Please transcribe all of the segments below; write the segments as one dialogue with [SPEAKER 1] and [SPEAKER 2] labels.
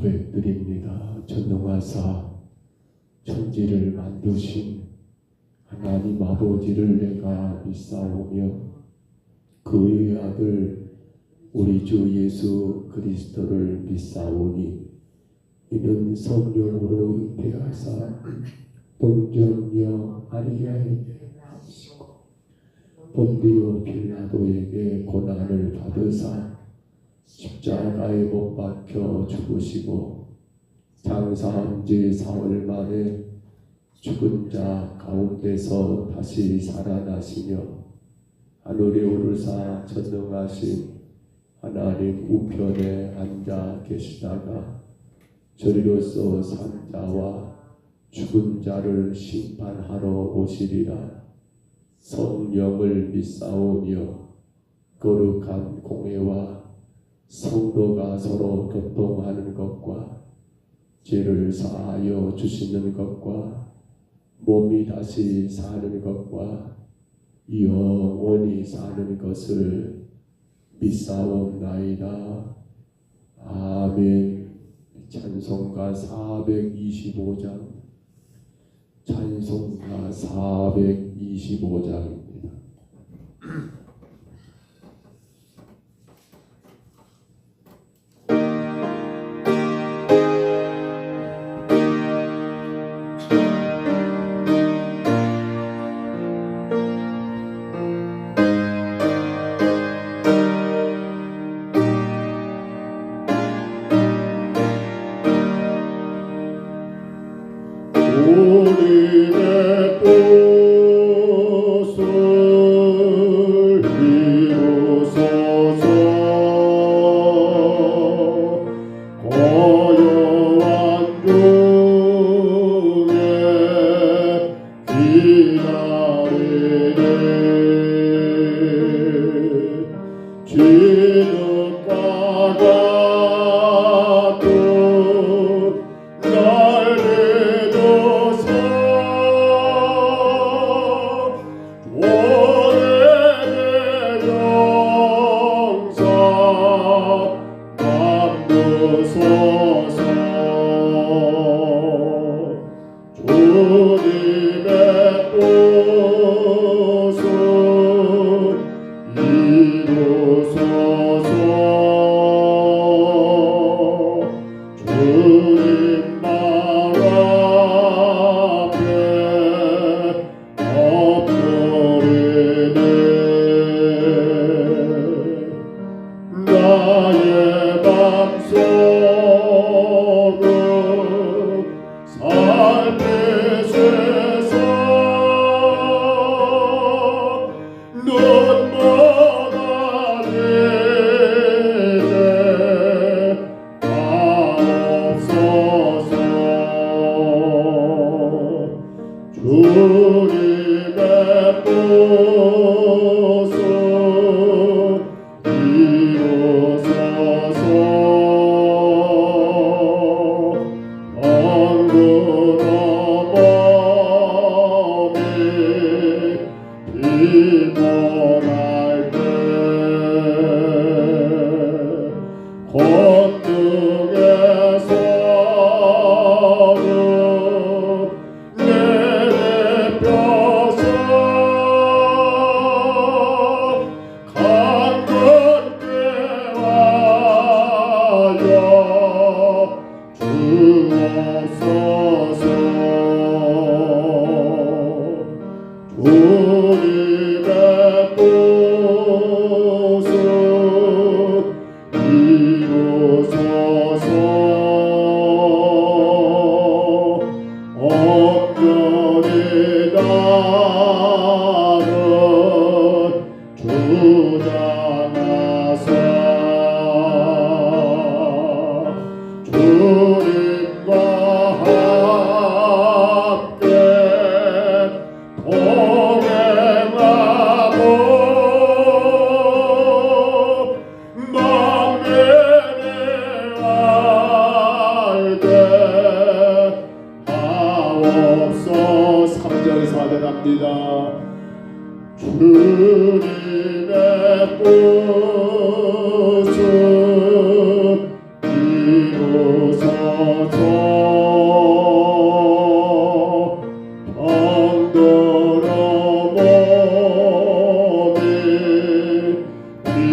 [SPEAKER 1] 고백드립니다. 전능하사 천지를 만드신 하나님 아버지를 내가 믿사오며 그의 아들 우리 주 예수 그리스도를 믿사오니 이는 성령으로 잉태하사 동정녀 마리아에게 나시고 본디오 빌라도에게 고난을 받으사 십자가에 못 박혀 죽으시고 장사한 지 사흘 만에 죽은 자 가운데서 다시 살아나시며 하늘에 오르사 전능하신 하나님 우편에 앉아 계시다가 저리로서 산 자와 죽은 자를 심판하러 오시리라. 성령을 믿사오며 거룩한 공회와 성도가 서로 교통하는 것과 죄를 사하여 주시는 것과 몸이 다시 사는 것과 영원히 사는 것을 믿사옵나이다. 아멘. 찬송가 425장 찬송가 425장입니다. 우리의 뜻을 이루소서. 고요한 중에 기다리네. 진흙과 같은 날 믿어서 오래된 영상 남으소서. 주님의 뜻을 이루소서.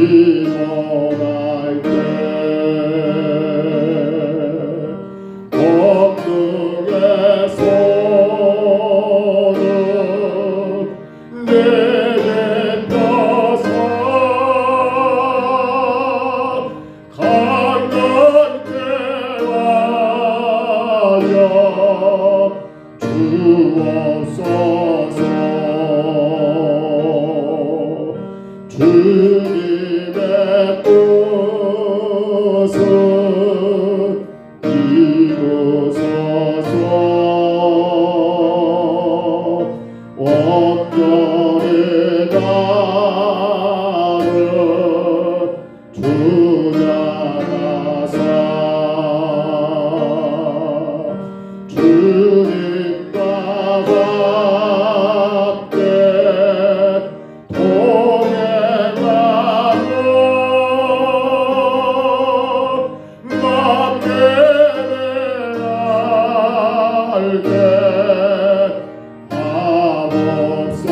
[SPEAKER 1] 피곤할 때 걱정에서는 내게 펴서 강건케 하여 주옵소서. 주님의 뜻을 이루소서. 온전히 나를 주장하사 주님과 함께 동행하며 맘에 알게 하옵소서.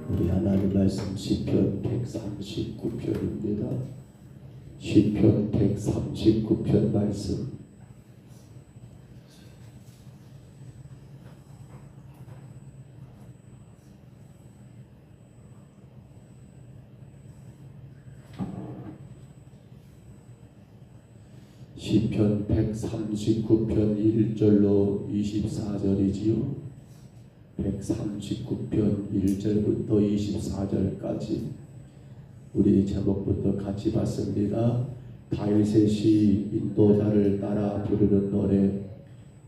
[SPEAKER 2] 우리 하나님 말씀 시편 139편입니다. 시편 139편 말씀. 시편 139편 1절로 24절이지요. 139편 1절부터 24절까지 우리 제목부터 같이 봤습니다. 다윗의 인도자를 따라 부르는 노래.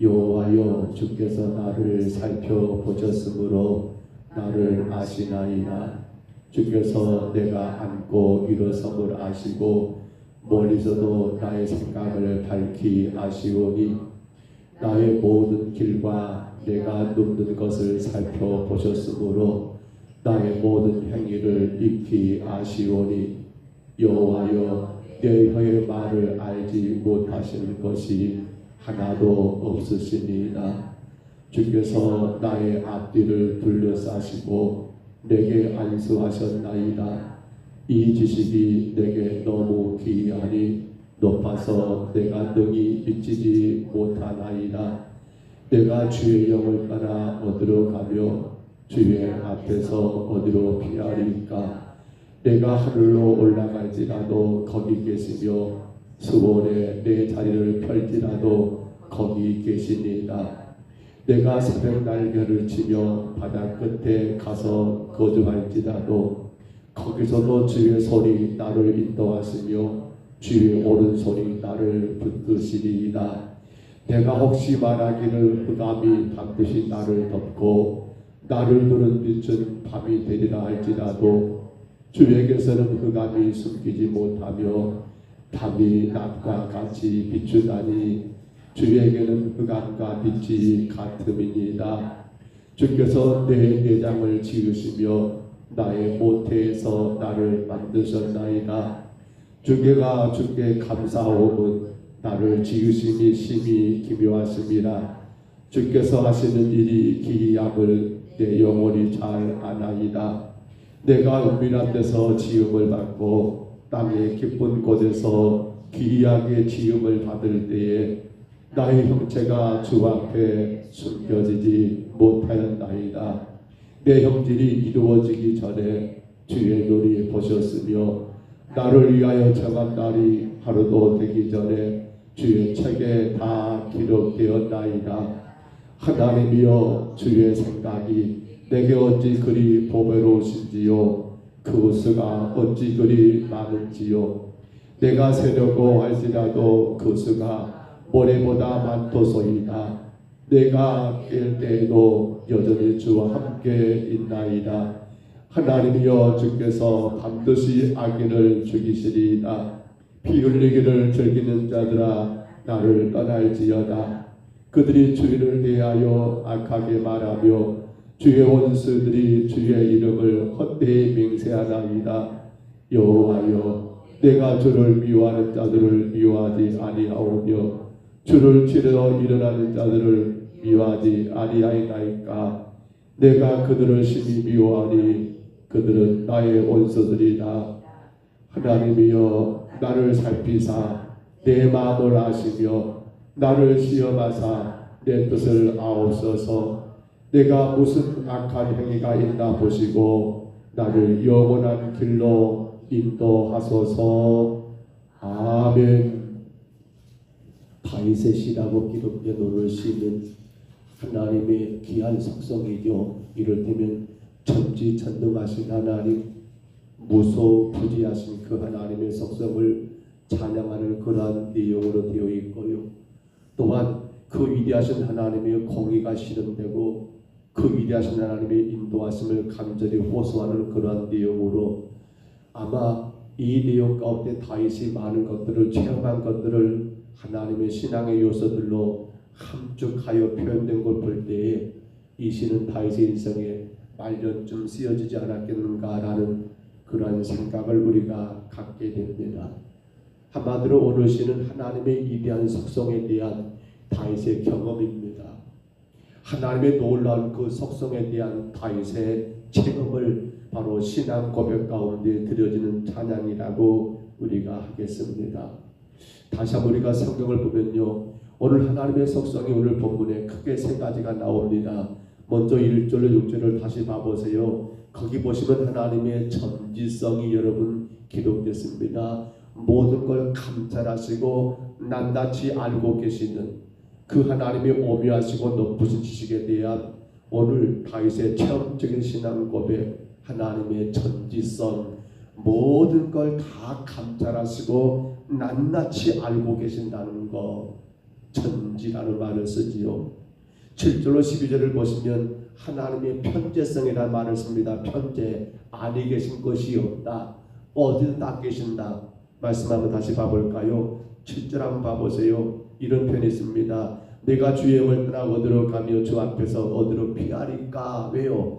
[SPEAKER 2] 여호와여, 주께서 나를 살펴보셨으므로 나를 아시나이다. 주께서 내가 앉고 일어섬을 아시고 멀리서도 나의 생각을 밝히 아시오니 나의 모든 길과 내가 눕는 것을 살펴보셨으므로 나의 모든 행위를 익히 아시오니 여호와여, 내 혀의 말을 알지 못하시는 것이 하나도 없으시니이다. 주께서 나의 앞뒤를 둘러싸시고 내게 안수하셨나이다. 이 지식이 내게 너무 기이하니 높아서 내가 능히 미치지 못하나이다. 내가 주의 영을 따라 어디로 가며 주의 앞에서 어디로 피하리까? 내가 하늘로 올라갈지라도 거기 계시며 수월에 내 자리를 펼지라도 거기 계시니이다. 내가 새벽 날개를 치며 바다 끝에 가서 거주할지라도 거기서도 주의 손이 나를 인도하시며 주의 오른손이 나를 붙드시리이다. 내가 혹시 말하기를 흑암이 반드시 나를 덮고 나를 두는 빛은 밤이 되리라 할지라도 주에게서는 흑암이 숨기지 못하며 밤이 낮과 같이 비추다니 주에게는 흑암과 빛이 같음이니이다. 주께서 내 내장을 지으시며 나의 모태에서 나를 만드셨나이다. 주께가 주께 감사하오면 나를 지으심이 심히 기묘하심이라. 주께서 하시는 일이 기이함을 내 영혼이 잘 아나이다. 내가 은밀한 데서 지음을 받고 땅의 깊은 곳에서 기이하게 지음을 받을 때에 나의 형체가 주 앞에 숨겨지지 못하였나이다. 내 형질이 이루어지기 전에 주의 눈이 보셨으며 나를 위하여 정한 날이 하루도 되기 전에 주의 책에 다 기록되었나이다. 하나님이여, 주의 생각이 내게 어찌 그리 보배로우신지요, 그 수가 어찌 그리 많은지요. 내가 세려고 할지라도 그 수가 모래보다 많도소이다. 내가 깰 때에도 여전히 주와 함께 있나이다. 하나님이여, 주께서 반드시 악인을 죽이시리이다. 피 흘리기를 즐기는 자들아, 나를 떠날지어다. 그들이 주를 대하여 악하게 말하며 주의 원수들이 주의 이름을 헛되이 맹세하나이다. 여호와여, 내가 주를 미워하는 자들을 미워하지 아니하오며 주를 치러 일어나는 자들을 미워하지 아니하이나이까. 내가 그들을 심히 미워하니 그들은 나의 원수들이다. 하나님이여 나를 살피사 내 마음을 아시며 나를 시험하사 내 뜻을 아옵소서. 내가 무슨 악한 행위가 있나 보시고 나를 영원한 길로 인도하소서. 아멘. 다윗의 시라고 기록된 오늘 시는 하나님의 귀한 속성이죠. 이를테면 천지천능하신 하나님, 무소부지하신 그 하나님의 속성을 찬양하는 그러한 내용으로 되어 있고요. 또한 그 위대하신 하나님의 공의가 실현되고 그 위대하신 하나님의 인도하심을 간절히 호소하는 그러한 내용으로 아마 이 내용 가운데 다윗이 많은 것들을 체험한 것들을 하나님의 신앙의 요소들로 함축하여 표현된 걸 볼 때에 이 시는 다윗의 인생에 말년쯤 쓰여지지 않았겠는가라는 그러한 생각을 우리가 갖게 됩니다. 한마디로 오늘 시는 하나님의 위대한 속성에 대한 다윗의 경험입니다. 하나님의 놀라운 그 속성에 대한 다윗의 체험을 바로 신앙 고백 가운데 드려지는 찬양이라고 우리가 하겠습니다. 다시 한번 우리가 성경을 보면요, 오늘 하나님의 속성이 오늘 본문에 크게 세 가지가 나옵니다. 먼저 1절로 6절을 다시 봐보세요. 거기 보시면 하나님의 전지성이 여러분 기록됐습니다. 모든 걸 감찰하시고 낱낱이 알고 계시는 그 하나님의 오묘하시고 높으신 지식에 대한 오늘 다윗의 체험적인 신앙 고백, 하나님의 전지성, 모든 걸 다 감찰하시고 낱낱이 알고 계신다는 것, 전지라는 말을 쓰지요. 7절로 12절을 보시면 하나님의 편재성이라는 말을 씁니다. 편재, 아니 계신 것이 없다, 어디든 다 계신다. 말씀 한번 다시 봐볼까요? 7절 한번 봐보세요. 이런 표현이 있습니다. 내가 주의 영을 떠나 어디로 가며 주 앞에서 어디로 피하리까? 왜요?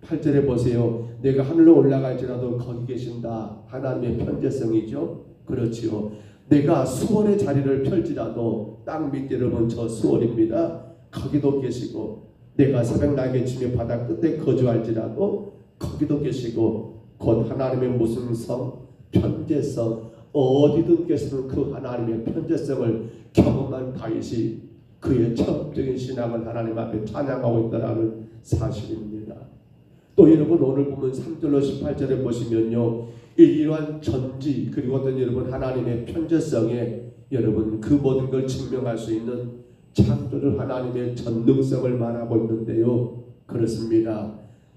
[SPEAKER 2] 8절에 보세요. 내가 하늘로 올라갈지라도 거기 계신다. 하나님의 편재성이죠. 그렇지요. 내가 수월의 자리를 펼지라도 땅 밑에, 여러분 저 수월입니다. 거기도 계시고, 내가 새벽 날개 치며 바다 끝에 거주할지라도 거기도 계시고, 곧 하나님의 무슨 성, 편재성, 어디든 계시는 그 하나님의 편재성을 경험한 다윗이 그의 처음적인 신앙을 하나님 앞에 찬양하고 있다는 사실입니다. 또 여러분 오늘 보면 3절로 18절에 보시면요, 이러한 전지 그리고 어떤 여러분 하나님의 편재성에 여러분 그 모든 걸 증명할 수 있는 창조주 하나님의 전능성을 말하고 있는데요. 그렇습니다.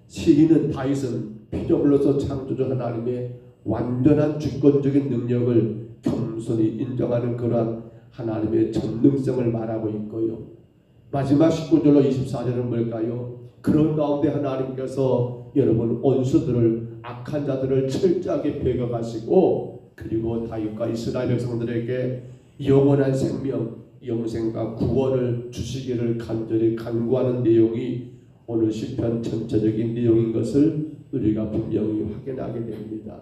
[SPEAKER 2] 시인은 다윗은 피조물로서 창조주 하나님의 완전한 주권적인 능력을 겸손히 인정하는 그러한 하나님의 전능성을 말하고 있고요. 마지막 19절로 24절은 뭘까요? 그런 가운데 하나님께서 여러분 원수들을, 악한 자들을 철저하게 배격하시고, 그리고 다윗과 이스라엘 백성들에게 영원한 생명, 영생과 구원을 주시기를 간절히 간구하는 내용이 오늘 시편 전체적인 내용인 것을 우리가 분명히 확인하게 됩니다.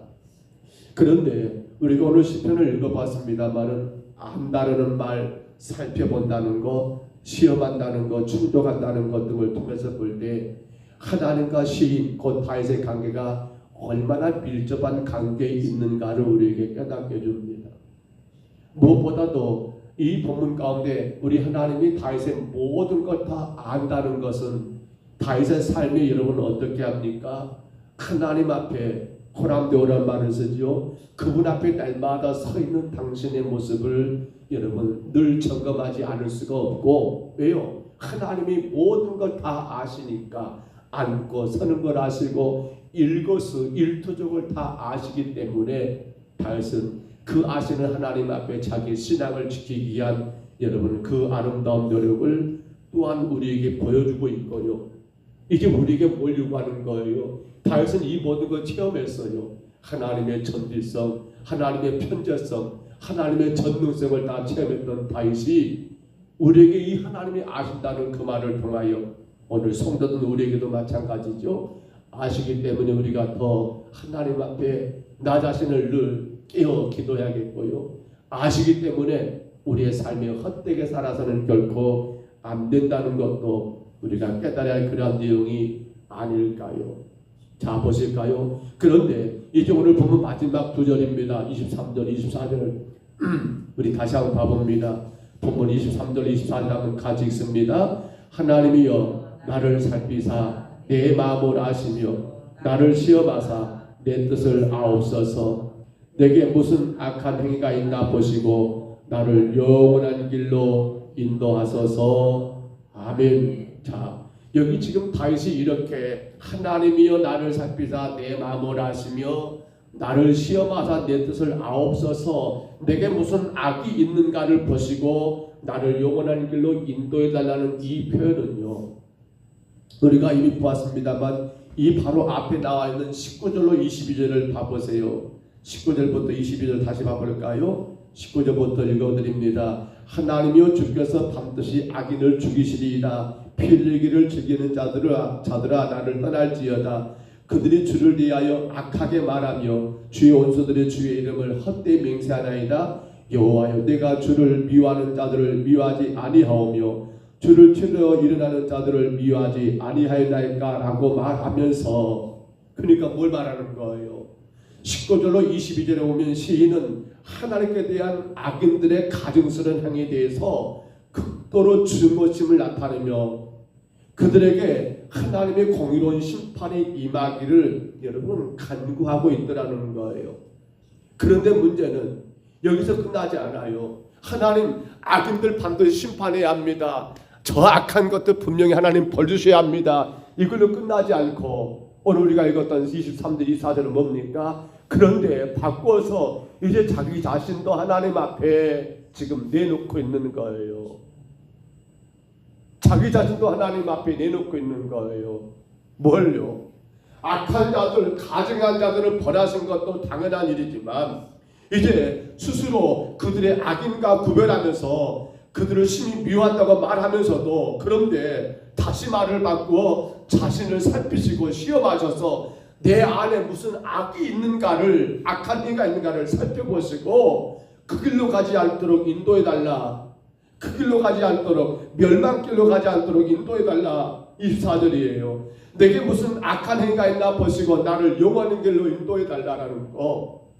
[SPEAKER 2] 그런데 우리가 오늘 시편을 읽어봤습니다마는 안다르는 말, 살펴본다는 것, 시험한다는 것, 충족한다는 것 등을 통해서 볼 때 하나님과 시인 곧 다윗의 관계가 얼마나 밀접한 관계에 있는가를 우리에게 깨닫게 해줍니다. 무엇보다도 이 본문 가운데 우리 하나님이 다윗의 모든 것 다 안다는 것은 다윗의 삶이 여러분 어떻게 합니까? 하나님 앞에 호람되오란 말을 쓰죠. 그분 앞에 날마다 서 있는 당신의 모습을 여러분 늘 점검하지 않을 수가 없고, 왜요? 하나님이 모든 걸 다 아시니까 앉고 서는 걸 아시고 일거수일투족을 다 아시기 때문에 다윗은 그 아시는 하나님 앞에 자기 신앙을 지키기 위한 여러분 그 아름다운 노력을 또한 우리에게 보여주고 있고요. 이게 우리에게 뭘 요구하는 거예요? 다윗은 이 모든 걸 체험했어요. 하나님의 전지성, 하나님의 편재성, 하나님의 전능성을 다 체험했던 다윗이 우리에게 이 하나님이 아신다는 그 말을 통하여 오늘 성도들 우리에게도 마찬가지죠. 아시기 때문에 우리가 더 하나님 앞에 나 자신을 늘 깨어 기도해야겠고요. 아시기 때문에 우리의 삶이 헛되게 살아서는 결코 안 된다는 것도 우리가 깨달아야 할 그러한 내용이 아닐까요? 자, 보실까요? 그런데 이제 오늘 보면 마지막 두 절입니다. 23절, 24절 우리 다시 한번 봐봅니다. 본문 23절, 24절 한번 같이 읽습니다. 하나님이여 나를 살피사 내 마음을 아시며 나를 시험하사 내 뜻을 아옵소서. 내게 무슨 악한 행위가 있나 보시고 나를 영원한 길로 인도하소서. 아멘. 자, 여기 지금 다윗이 이렇게 하나님이여 나를 살피사 내 마음을 아시며 나를 시험하사 내 뜻을 아옵소서. 내게 무슨 악이 있는가를 보시고 나를 영원한 길로 인도해 달라는 이 표현은요, 우리가 이미 보았습니다만 이 바로 앞에 나와 있는 19절로 22절을 봐보세요. 19절부터 22절 다시 봐볼까요? 19절부터 읽어드립니다. 하나님이여 주께서 반드시 악인을 죽이시리이다. 피 흘리기를 즐기는 자들아 나를 떠날지어다. 그들이 주를 위하여 악하게 말하며 주의 원수들의 주의 이름을 헛되이 맹세하나이다. 여호와여 내가 주를 미워하는 자들을 미워하지 아니하오며 주를 치러 일어나는 자들을 미워하지 아니하였나이까 라고 말하면서, 그러니까 뭘 말하는 거예요? 19절로 22절에 오면 시인은 하나님께 대한 악인들의 가증스러운 행위에 대해서 극도로 증오심을 나타내며 그들에게 하나님의 공의로운 심판이 임하기를 여러분 간구하고 있더라는 거예요. 그런데 문제는 여기서 끝나지 않아요. 하나님 악인들 반드시 심판해야 합니다. 저 악한 것들 분명히 하나님 벌 주셔야 합니다. 이걸로 끝나지 않고 오늘 우리가 읽었던 23절 24절은 뭡니까? 그런데 바꿔서 이제 자기 자신도 하나님 앞에 지금 내놓고 있는 거예요. 자기 자신도 하나님 앞에 내놓고 있는 거예요. 뭘요? 악한 자들, 가증한 자들을 벌하신 것도 당연한 일이지만 이제 스스로 그들의 악인과 구별하면서 그들을 심히 미워한다고 말하면서도, 그런데 다시 말을 바꾸어 자신을 살피시고 시험하셔서 내 안에 무슨 악이 있는가를, 악한 행위가 있는가를 살펴보시고 그 길로 가지 않도록 인도해달라. 그 길로 가지 않도록, 멸망길로 가지 않도록 인도해달라. 24절이에요. 내게 무슨 악한 행위가 있나 보시고 나를 영원한 길로 인도해달라라는 거.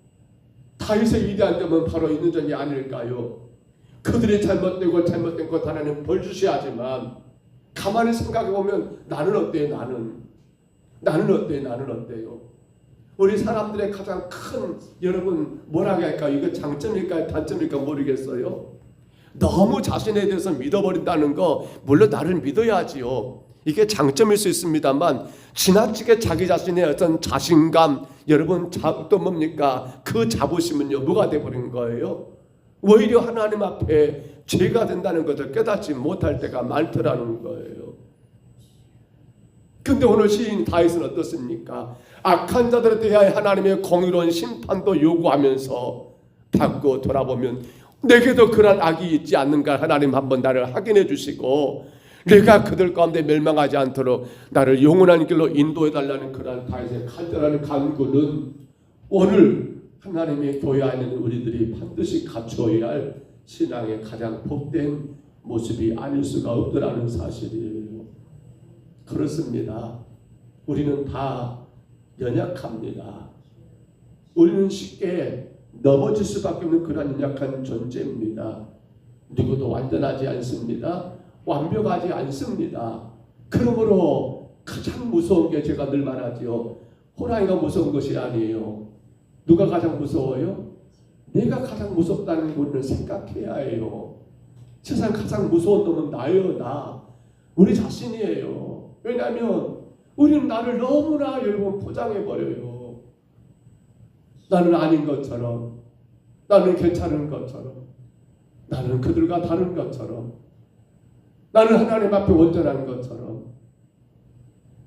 [SPEAKER 2] 다윗의 위대한 점은 바로 있는 점이 아닐까요? 그들이 잘못되고 잘못된 것 하나님 벌 주셔야 하지만 가만히 생각해보면 나는 어때요? 나는 어때요? 우리 사람들의 가장 큰, 여러분 뭐라고 할까요? 이거 장점일까요? 단점일까 모르겠어요. 너무 자신에 대해서 믿어버린다는 거, 물론 나를 믿어야지요. 이게 장점일 수 있습니다만 지나치게 자기 자신의 어떤 자신감, 여러분 또 뭡니까? 그 자부심은요 뭐가 돼버린 거예요? 오히려 하나님 앞에 죄가 된다는 것을 깨닫지 못할 때가 많더라는 거예요. 근데 오늘 시인 다윗은 어떻습니까? 악한 자들에 대하여 하나님의 공의로운 심판도 요구하면서 바꾸어 돌아보면 내게도 그런 악이 있지 않는가 하나님 한번 나를 확인해 주시고 내가 그들 가운데 멸망하지 않도록 나를 영원한 길로 인도해 달라는 그런 다윗의 간절한 간구는 오늘 하나님의 교회 안에 있는 우리들이 반드시 갖추어야 할 신앙의 가장 복된 모습이 아닐 수가 없더라는 사실이에요. 그렇습니다. 우리는 다 연약합니다. 우리는 쉽게 넘어질 수밖에 없는 그런 연약한 존재입니다. 누구도 완전하지 않습니다. 완벽하지 않습니다. 그러므로 가장 무서운 게 제가 늘 말하지요. 호랑이가 무서운 것이 아니에요. 누가 가장 무서워요? 내가 가장 무섭다는 걸 생각해야 해요. 세상 가장 무서운 놈은 나예요. 나. 우리 자신이에요. 왜냐하면 우리는 나를 너무나 여러분 포장해버려요. 나는 아닌 것처럼, 나는 괜찮은 것처럼, 나는 그들과 다른 것처럼, 나는 하나님 앞에 온전한 것처럼,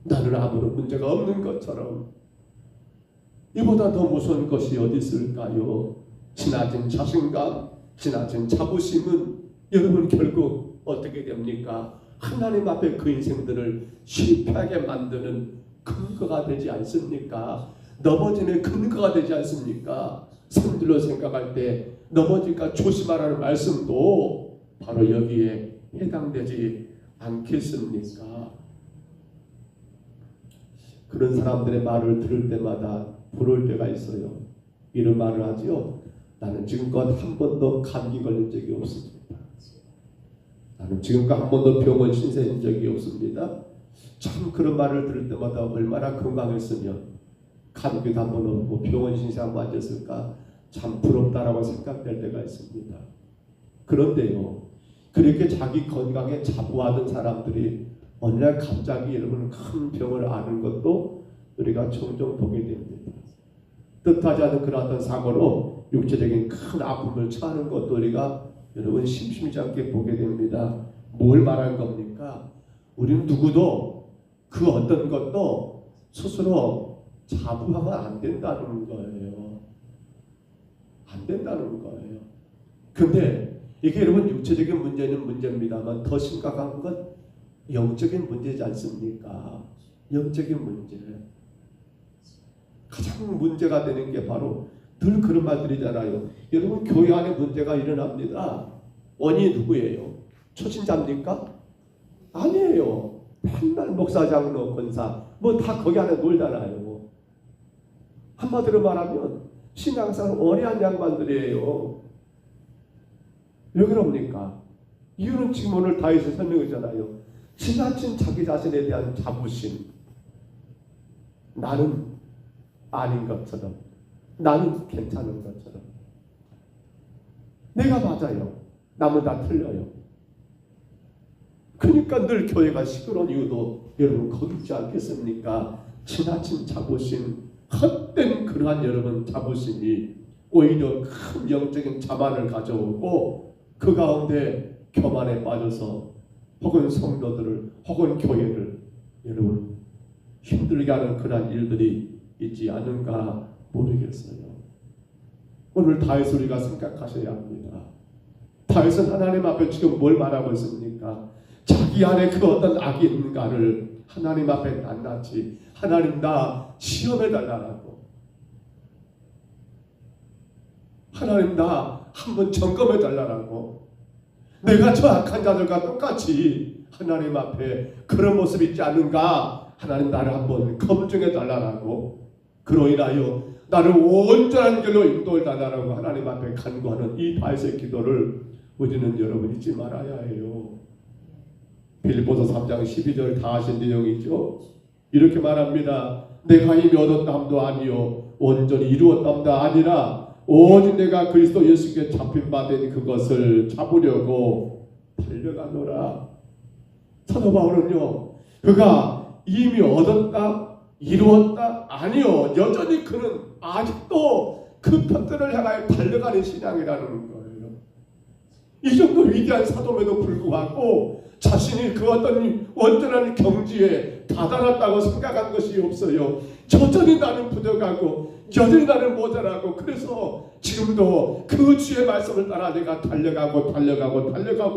[SPEAKER 2] 나는 아무런 문제가 없는 것처럼. 이보다 더 무서운 것이 어디 있을까요? 지나친 자신감, 지나친 자부심은 여러분 결국 어떻게 됩니까? 하나님 앞에 그 인생들을 실패하게 만드는 근거가 되지 않습니까? 넘어짐의 근거가 되지 않습니까? 성질로 생각할 때 넘어질까 조심하라는 말씀도 바로 여기에 해당되지 않겠습니까? 그런 사람들의 말을 들을 때마다 부러울 때가 있어요. 이런 말을 하지요. 나는 지금껏 한 번도 감기 걸린 적이 없습니다. 나는 지금껏 한 번도 병원 신세인 적이 없습니다. 참 그런 말을 들을 때마다 얼마나 건강했으면 감기도 한 번 없고 병원 신세 한 번 앉았을까 참 부럽다라고 생각될 때가 있습니다. 그런데요, 그렇게 자기 건강에 자부하던 사람들이 어느 날 갑자기 여러분 큰 병을 앓는 것도 우리가 종종 보게 됩니다. 뜻하지 않은 그러한 사고로 육체적인 큰 아픔을 처하는 것도 우리가 여러분 심심치 않게 보게 됩니다. 뭘 말하는 겁니까? 우리는 누구도 그 어떤 것도 스스로 자부하면 안 된다는 거예요. 안 된다는 거예요. 근데 이게 여러분 육체적인 문제는 문제입니다만 더 심각한 건 영적인 문제지 않습니까? 영적인 문제. 가장 문제가 되는 게 바로 늘 그런 말들이잖아요. 여러분 교회 안에 문제가 일어납니다. 원인이 누구예요? 초신자입니까? 아니에요. 맨날 목사, 장로, 권사 뭐 다 거기 안에 놀잖아요. 한마디로 말하면 신앙생활 어려운 양반들이에요. 왜 그럽니까? 이유는 지금 오늘 다윗이 설명했잖아요. 지나친 자기 자신에 대한 자부심. 나는 아닌 것처럼, 나는 괜찮은 것처럼, 내가 맞아요, 남은 다 틀려요. 그러니까 늘 교회가 시끄러운 이유도 여러분 거기 있지 않겠습니까? 지나친 자부심, 헛된 그러한 여러분 자부심이 오히려 큰 영적인 자만을 가져오고 그 가운데 교만에 빠져서 혹은 성도들을 혹은 교회를 여러분 힘들게 하는 그러한 일들이 있지 않은가 모르겠어요. 오늘 다윗을 우리가 생각하셔야 합니다. 다윗은 하나님 앞에 지금 뭘 말하고 있습니까? 자기 안에 그 어떤 악이 있는가를 하나님 앞에 낱낱이 하나님 나 시험해 달라고, 하나님 나 한번 점검해 달라고, 내가 저 악한 자들과 똑같이 하나님 앞에 그런 모습이 있지 않은가 하나님 나를 한번 검증해 달라고, 그로 인하여 나를 온전한 길로 인도해 달라고 하나님 앞에 간구하는 이 다윗의 기도를 우리는 여러분 잊지 말아야 해요. 빌립보서 3장 12절 다 하신 내용이죠. 이렇게 말합니다. 내가 이미 얻었다함도 아니요 온전히 이루었다함도 아니라 오직 내가 그리스도 예수께 잡힌 바 된 그것을 잡으려고 달려가노라. 사도 바울은요, 그가 이미 얻었다, 이루었다, 아니요, 여전히 그는 아직도 그 편들을 향하여 달려가는 신앙이라는 거예요. 이 정도 위대한 사도임에도 불구하고 자신이 그 어떤 온전한 경지에 다다랐다고 생각한 것이 없어요. 여전히 나는 부족하고 여전히 나는 모자라고, 그래서 지금도 그 주의 말씀을 따라 내가 달려가고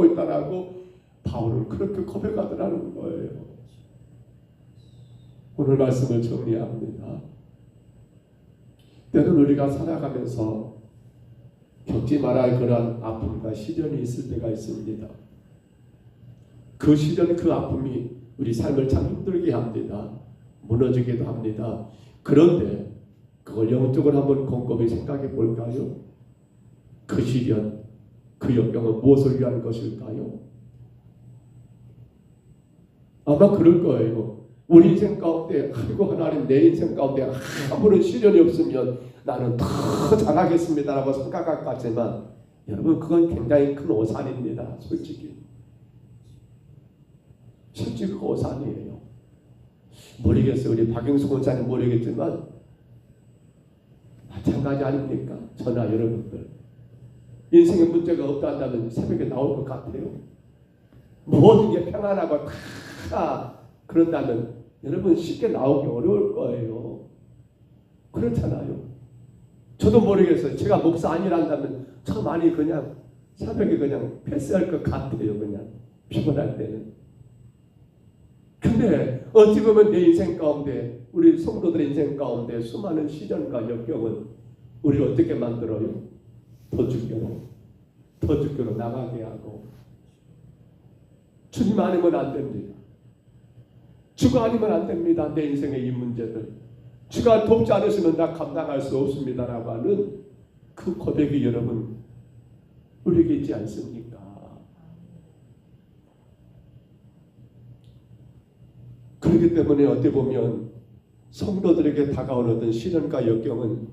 [SPEAKER 2] 있다라고 바울은 그렇게 고백하더라는 거예요. 오늘 말씀을 정리합니다. 때는 우리가 살아가면서 겪지 말아야 할 그런 아픔과 시련이 있을 때가 있습니다. 그 시련, 그 아픔이 우리 삶을 참 힘들게 합니다. 무너지기도 합니다. 그런데 그걸 영적으로 한번 곰곰이 생각해 볼까요? 그 시련, 그 역경은 무엇을 위한 것일까요? 아마 그럴 거예요. 우리 인생 가운데, 아이고 하나님 내 인생 가운데 아무런 시련이 없으면 나는 더 잘하겠습니다라고 생각할 것 같지만 여러분 그건 굉장히 큰 오산입니다. 솔직히 그 오산이에요. 모르겠어요. 우리 박영수 권사님 모르겠지만 마찬가지 아닙니까? 저나 여러분들 인생에 문제가 없다 한다면 새벽에 나올 것 같아요. 모든 게 평안하고 다 그런다면 여러분 쉽게 나오기 어려울 거예요. 그렇잖아요. 저도 모르겠어요. 제가 목사 아니란다면 저 많이 그냥 새벽에 그냥 패스할 것 같아요. 그냥 피곤할 때는. 근데 어찌 보면 내 인생 가운데, 우리 성도들의 인생 가운데 수많은 시련과 역경은 우리를 어떻게 만들어요? 더 죽게로 나가게 하고, 주님 아니면 안 됩니다. 주가 아니면 안 됩니다. 내 인생의 이 문제들, 주가 돕지 않으시면 나 감당할 수 없습니다라고 하는 그 고백이 여러분 우리에게 있지 않습니까? 그렇기 때문에 어떻게 보면 성도들에게 다가오는 어떤 시련과 역경은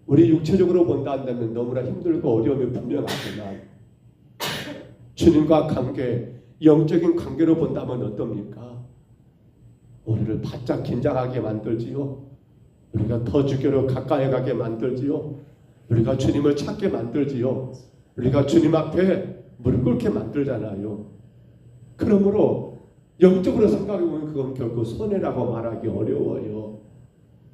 [SPEAKER 2] 우리 육체적으로 본다 한다면 너무나 힘들고 어려움이 분명하지만, 주님과 관계, 영적인 관계로 본다면 어떻습니까? 우리를 바짝 긴장하게 만들지요. 우리가 더 주께로 가까이 가게 만들지요. 우리가 주님을 찾게 만들지요. 우리가 주님 앞에 무릎 꿇게 만들잖아요. 그러므로 영적으로 생각해보면 그건 결코 손해라고 말하기 어려워요.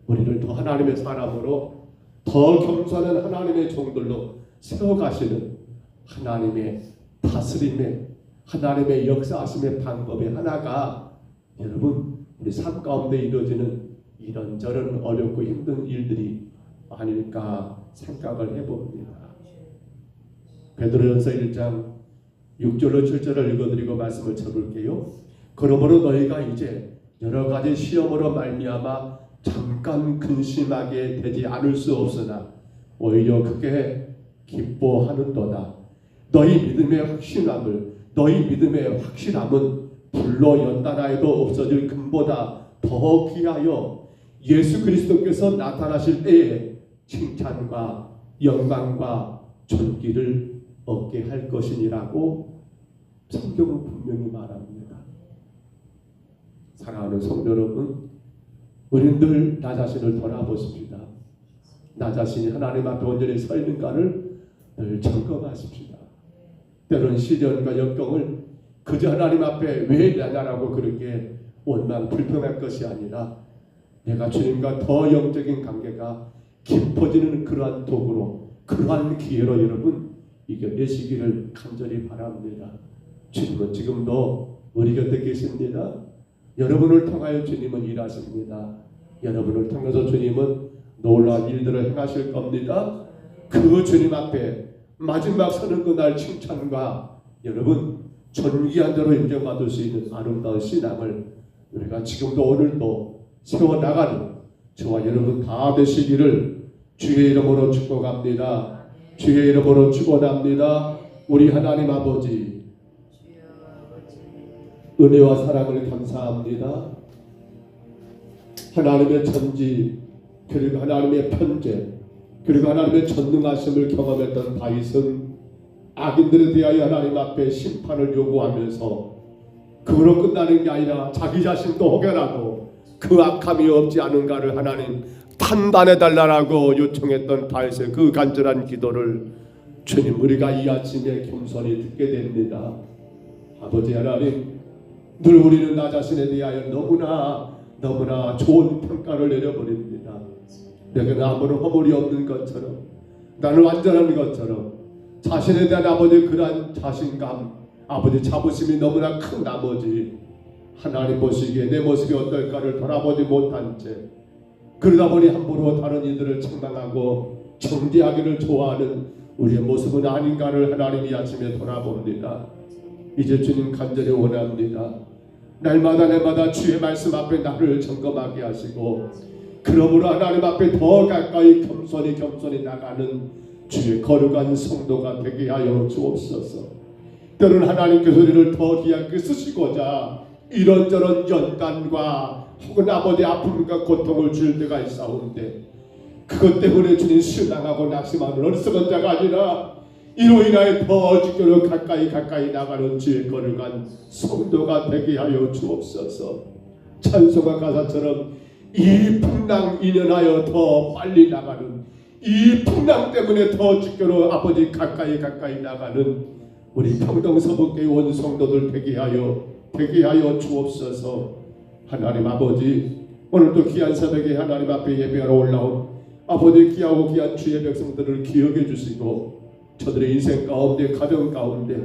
[SPEAKER 2] 우리를 더 하나님의 사람으로, 더 겸손한 하나님의 종들로 세워가시는 하나님의 다스림의, 하나님의 역사하심의 방법의 하나가 여러분 우리 삶 가운데 이루어지는 이런저런 어렵고 힘든 일들이 아닐까 생각을 해봅니다. 베드로전서 1장 6절로 7절을 읽어드리고 말씀을 쳐볼게요. 그러므로 너희가 이제 여러 가지 시험으로 말미암아 잠깐 근심하게 되지 않을 수 없으나 오히려 크게 기뻐하는도다. 너희 믿음의 확신함은 불로 연단하여도 없어질 금보다 더 귀하여 예수 그리스도께서 나타나실 때에 칭찬과 영광과 존귀를 얻게 할 것이니라고 성경은 분명히 말합니다. 사랑하는 성도 여러분, 우리는 늘 나 자신을 돌아보십시다. 나 자신이 하나님 앞에 온전히 서 있는가를 늘 점검하십시다. 때로는 시련과 역경을 그저 하나님 앞에 왜 나냐라고 그렇게 원망 불평할 것이 아니라 내가 주님과 더 영적인 관계가 깊어지는 그러한 도구로, 그러한 기회로 여러분 이겨내시기를 간절히 바랍니다. 주님은 지금도 우리 곁에 계십니다. 여러분을 통하여 주님은 일하십니다. 여러분을 통해서 주님은 놀라운 일들을 행하실 겁니다. 그 주님 앞에 마지막 서는 그날 칭찬과 여러분 존귀한 대로 인정받을 수 있는 아름다운 신앙을 우리가 지금도 오늘도 세워나가는 저와 여러분 다 되시기를 주의 이름으로 축복합니다. 주의 이름으로 축원합니다. 우리 하나님 아버지, 은혜와 사랑을 감사합니다. 하나님의 천지, 그리고 하나님의 편재, 그리고 하나님의 전능하심을 경험했던 다윗은 악인들에 대하여 하나님 앞에 심판을 요구하면서 그로 끝나는 게 아니라 자기 자신도 혹여라도 그 악함이 없지 않은가를 하나님 판단해달라고 요청했던 다윗의 그 간절한 기도를 주님 우리가 이 아침에 겸손히 듣게 됩니다. 아버지 하나님, 늘 우리는 나 자신에 대하여 너무나 좋은 평가를 내려버립니다. 내가 아무런 허물이 없는 것처럼, 나는 완전한 것처럼, 자신에 대한 아버지 그러한 자신감, 아버지 자부심이 너무나 큰 나머지 하나님 보시기에 내 모습이 어떨까를 돌아보지 못한 채 그러다 보니 함부로 다른 이들을 책망하고 정죄하기를 좋아하는 우리의 모습은 아닌가를 하나님이 아침에 돌아봅니다. 이제 주님 간절히 원합니다. 날마다 주의 말씀 앞에 나를 점검하게 하시고, 그러므로 하나님 앞에 더 가까이 겸손히 나가는 주의 거룩한 성도가 되게 하여 주옵소서. 때로는 하나님께서 우리를 더 귀하게 쓰시고자 이런저런 연단과 혹은 아버지 아픔과 고통을 줄 때가 있사온데, 그것 때문에 주님 실망하고 낙심하는 어리석은 자가 아니라 이로 인하여 더 주께로 가까이 나가는 주의 거룩한 성도가 되게 하여 주옵소서. 찬송가 가사처럼 이 풍랑 인연하여 더 빨리 나가는, 이 풍랑 때문에 더 주께로 아버지 가까이 나가는 우리 평동서북교회 온 성도들 되게 하여 주옵소서. 하나님 아버지, 오늘도 귀한 새벽에 하나님 앞에 예배하러 올라온 아버지 귀하고 귀한 주의 백성들을 기억해 주시고, 저들의 인생 가운데, 가정 가운데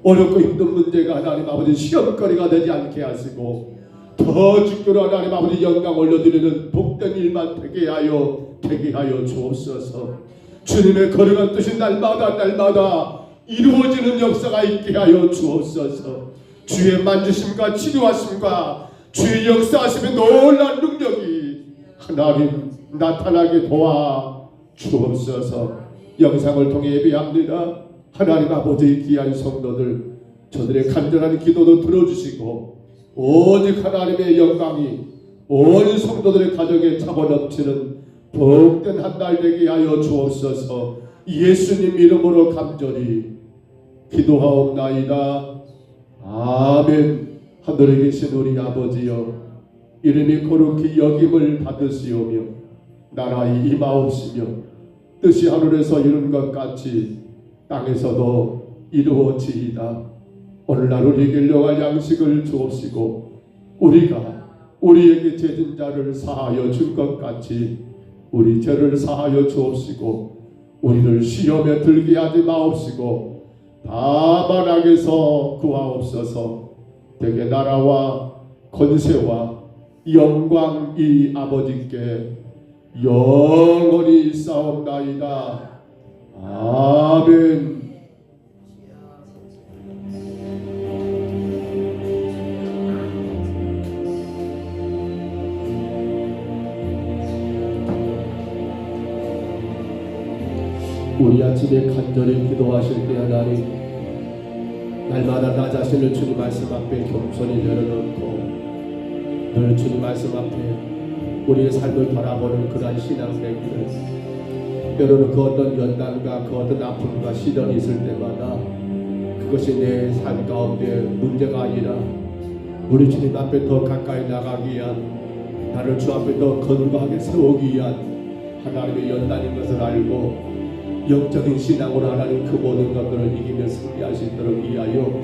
[SPEAKER 2] 어렵고 힘든 문제가 하나님 아버지 시험거리가 되지 않게 하시고, 더 죽도록 하나님 아버지 영광 올려드리는 복된 일만 되게 하여 주옵소서. 주님의 거룩한 뜻이 날마다 이루어지는 역사가 있게 하여 주옵소서. 주의 만지심과 치료하심과 주의 역사하심의 놀라운 능력이 하나님 나타나게 도와 주옵소서. 영상을 통해 예배합니다. 하나님 아버지 귀한 성도들 저들의 간절한 기도도 들어주시고 오직 하나님의 영광이 온 성도들의 가정에 차고 넘치는 복된 한 달 되게 하여 주옵소서. 예수님 이름으로 간절히 기도하옵나이다. 아멘. 하늘에 계신 우리 아버지여, 이름이 거룩히 여김을 받으시오며 나라의 임하옵시며 뜻이 하늘에서 이룬 것 같이 땅에서도 이루어지이다. 오늘날 우리에게 일용할 양식을 주옵시고 우리가 우리에게 죄진 자를 사하여 줄 것 같이 우리 죄를 사하여 주옵시고 우리를 시험에 들게 하지 마옵시고 다만 악에서 구하옵소서. 대개 나라와 권세와 영광이 아버지께 영원히 있사옵나이다. 아멘. 우리 아침에 간절히 기도하실 때 하나님, 날마다 나 자신을 주님 말씀 앞에 겸손히 내려놓고 늘 주님 말씀 앞에 우리의 삶을 바라보는 그러한 신앙 되기를, 때로는 그 어떤 연단과 그 어떤 아픔과 시련이 있을 때마다 그것이 내 삶 가운데 문제가 아니라 우리 주님 앞에 더 가까이 나가기 위한, 나를 주 앞에 더 건강하게 세우기 위한 하나님의 연단인 것을 알고 영적인 신앙으로 하나님 그 모든 것들을 이기며 승리할 수 있도록 위하여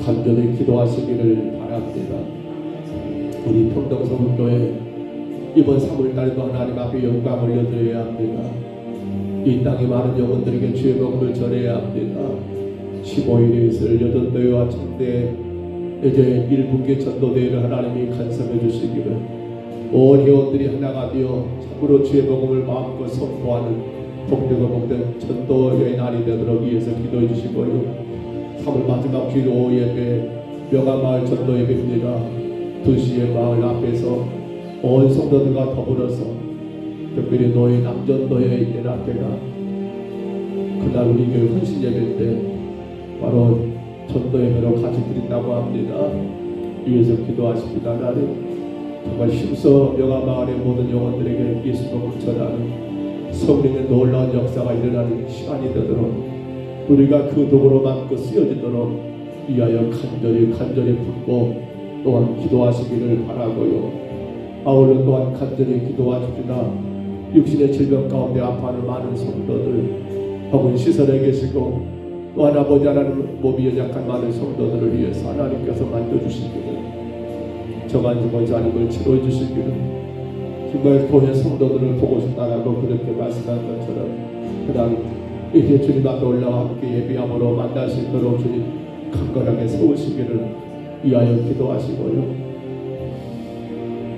[SPEAKER 2] 간절히 기도하시기를 바랍니다. 우리 평동서문교회 이번 3월달에도 하나님 앞에 영광을 올려드려야 합니다. 이 땅의 많은 영혼들에게 주의 복음을 전해야 합니다. 15일에 있을 여전대회와 청대 이제 1분기 전도대회를 하나님이 간섭해 주시기를, 온 회원들이 하나가 되어 참으로 주의 복음을 마음껏 선포하는 복된 전도의 날이 되도록 위해서 기도해 주시고요. 3월 마지막 주일 오후 예배 명암마을 전도 예배입니다. 2시에 마을 앞에서 온 성도들과 더불어서 특별히 노예 남전도회 연합회가 그날 우리 교회 헌신 예배 때 바로 전도 예배로 같이 드린다고 합니다. 위에서 기도하십니다. 하나님, 정말 힘써 명암마을의 모든 영혼들에게 예수 복음을 전하는 성령의 놀라운 역사가 일어나는 시간이 되도록 우리가 그 도구로 마음껏 쓰여지도록 위하여 간절히 붙고 또한 기도하시기를 바라고요. 아울러 또한 간절히 기도하십시다. 육신의 질병 가운데 아파하는 많은 성도들 혹은 시설에 계시고 또한 아버지 하나님 몸이 연약한 많은 성도들을 위해서 하나님께서 만져주시기를, 정한 권사님을 치료해 주시기를, 정말 교회 성도들을 보고 싶다라고 그렇게 말씀한 것처럼 그다음 이제 주님 앞에 올라와 함께 예비함으로 만날 수 있도록 주님 강건하게 세우시기를 위하여 기도하시고요.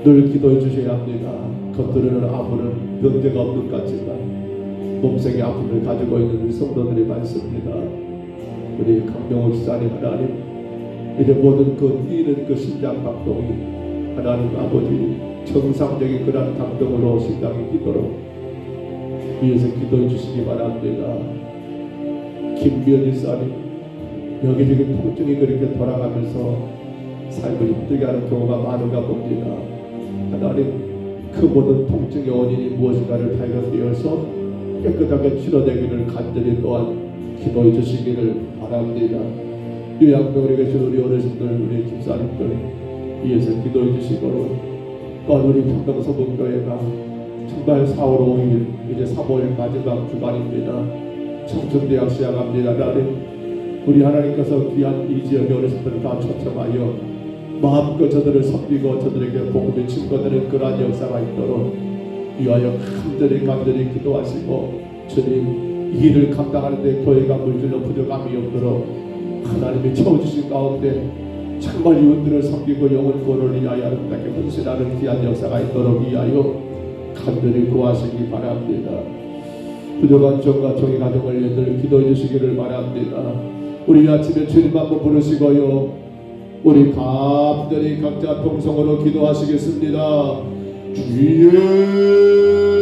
[SPEAKER 2] 늘 기도해 주셔야 합니다. 겉으로는 아무런 문제가 없는 것 같지만 몸속의 아픔을 가지고 있는 우리 성도들이 많습니다. 우리 강명호 지사님 하나님, 이제 모든 그 뛰는 그 심장 박동이 하나님 아버지 정상적인 그런 감동으로 심장이 뛰도록 위에서 기도해 주시기 바랍니다. 김미연 지사님, 여기저기 통증이 그렇게 돌아가면서 삶을 힘들게 하는 경우가 많은가 봅니다. 하나님, 그 모든 통증의 원인이 무엇인가를 발견되어서 깨끗하게 치료되기를 간절히 또한 기도해 주시기를 바랍니다. 요양병원에 계신 우리 어르신들, 우리 집사님들 위해서 기도해 주시고, 또한 우리 평동서문교회가 정말 4월 5일 이제 3월 마지막 주간입니다. 청춘대학 시작합니다. 하나님, 우리 하나님께서 귀한 이 지역의 어르신들을 다 초청하여 마음껏 저들을 섬기고 저들에게 복음이 증거되는 그러한 역사가 있도록 위하여 간절히 기도하시고, 주님 이 일을 감당하는 데 교회가 물질로 부족함이 없도록 하나님이 채워주신 가운데 정말 이웃들을 섬기고 영혼 구원을 위하여 아름답게 헌신하는 귀한 역사가 있도록 위하여 간절히 구하시기 바랍니다. 부족한 종과 종의 가정을 위해 늘 기도해 주시기를 바랍니다. 우리 아침에 주님 한번 부르시고요, 우리 간절히 각자 통성으로 기도하시겠습니다. 주의